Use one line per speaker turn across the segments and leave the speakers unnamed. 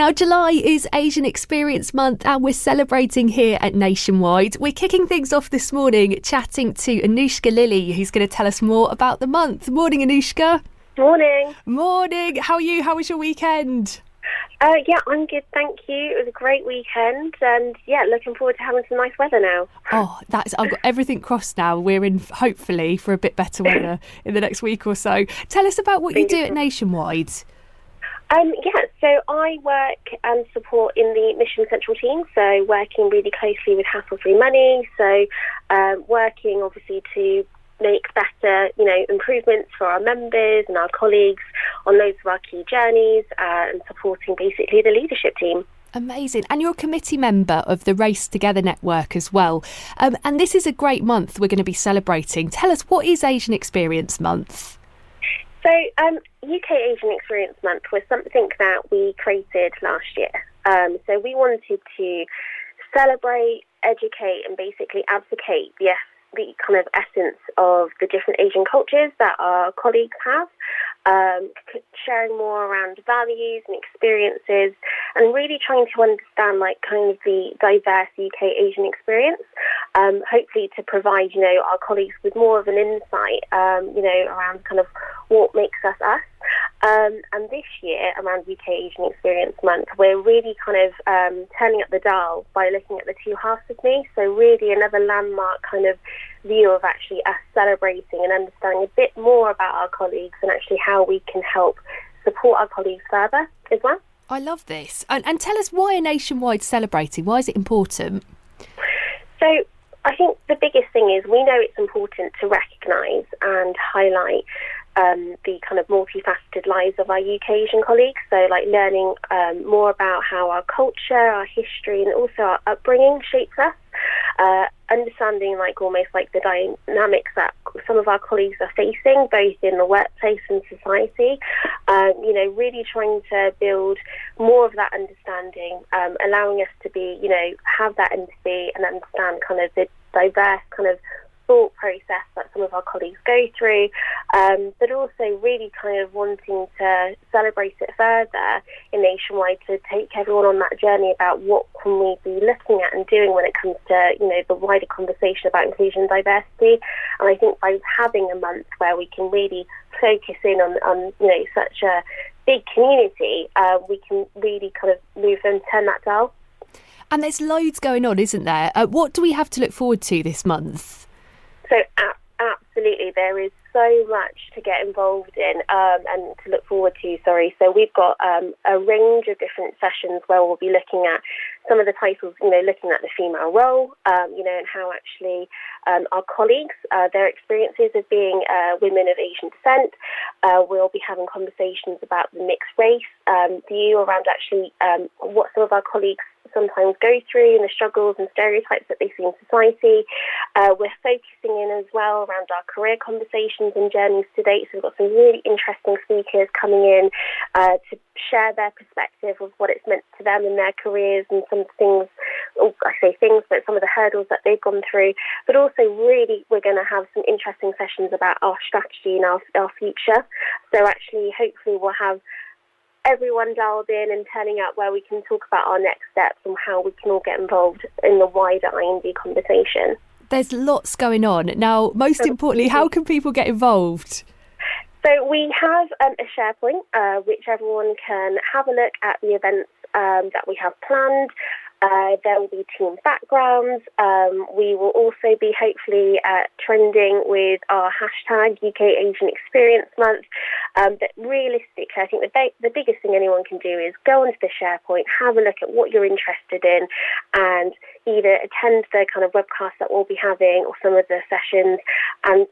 Now, July is Asian Experience Month and we're celebrating here at Nationwide. We're kicking things off this morning chatting to Anoushka Lilley, who's going to tell us more about the month. Morning, Anoushka.
Morning.
Morning. How are you? How was your weekend?
Yeah, I'm good, thank you. It was a great weekend and, looking forward to having some nice weather now.
Oh, I've got everything crossed now. We're in, hopefully, for a bit better weather in the next week or so. Tell us about what you do at Nationwide.
So I work and support in the Mission Central team, so working really closely with Hassle-Free Money, so working obviously to make better, improvements for our members and our colleagues on loads of our key journeys and supporting basically the leadership team.
Amazing. And you're a committee member of the Race Together network as well. And this is a great month we're going to be celebrating. Tell us, what is Asian Experience Month?
So UK Asian Experience Month was something that we created last year. So we wanted to celebrate, educate and basically advocate the kind of essence of the different Asian cultures that our colleagues have, sharing more around values and experiences and really trying to understand kind of the diverse UK Asian experience, hopefully to provide, our colleagues with more of an insight, around kind of what makes us us. And this year, around UK Asian Experience Month, we're really kind of turning up the dial by looking at the Two Halves with me. So really another landmark kind of view of actually us celebrating and understanding a bit more about our colleagues and actually how we can help support our colleagues further as well.
I love this. And tell us, why are Nationwide celebrating? Why is it important?
So I think the biggest thing is we know it's important to recognise and highlight the kind of multifaceted lives of our UK Asian colleagues. So learning more about how our culture, our history and also our upbringing shapes us. Understanding almost the dynamics that some of our colleagues are facing, both in the workplace and society. Really trying to build more of that understanding, allowing us to be, have that empathy and understand kind of the diverse kind of thought process that some of our colleagues go through, but also really kind of wanting to celebrate it further in Nationwide to take everyone on that journey about what can we be looking at and doing when it comes to, the wider conversation about inclusion and diversity. And I think by having a month where we can really focus in on such a big community, we can really kind of move and turn that dial.
And there's loads going on, isn't there? What do we have to look forward to this month?
So absolutely, there is so much to get involved in and to look forward to, So we've got a range of different sessions where we'll be looking at some of the titles, looking at the female role, and how actually our colleagues, their experiences of being women of Asian descent. We'll be having conversations about the mixed race view around actually what some of our colleagues sometimes go through and the struggles and stereotypes that they see in society. We're focusing in as well around our career conversations and journeys to date. So we've got some really interesting speakers coming in to share their perspective of what it's meant to them in their careers and some things, but some of the hurdles that they've gone through. But also really we're going to have some interesting sessions about our strategy and our future. So actually hopefully we'll have everyone dialed in and turning up where we can talk about our next steps and how we can all get involved in the wider IND conversation.
There's lots going on. Now, most importantly, how can people get involved?
So we have a SharePoint, which everyone can have a look at the events that we have planned. There will be team backgrounds. We will also be hopefully trending with our hashtag UK Asian Experience Month. But realistically, I think the biggest thing anyone can do is go onto the SharePoint, have a look at what you're interested in, and either attend the kind of webcast that we'll be having or some of the sessions, and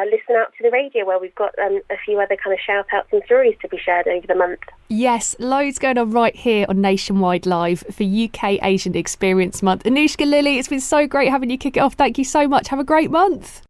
listen out to the radio where we've got a few other kind of shout outs and stories to be shared over the month.
Yes, loads going on right here on Nationwide Live for UK Asian Experience Month. Anoushka Lilley, it's been so great having you kick it off. Thank you so much. Have a great month.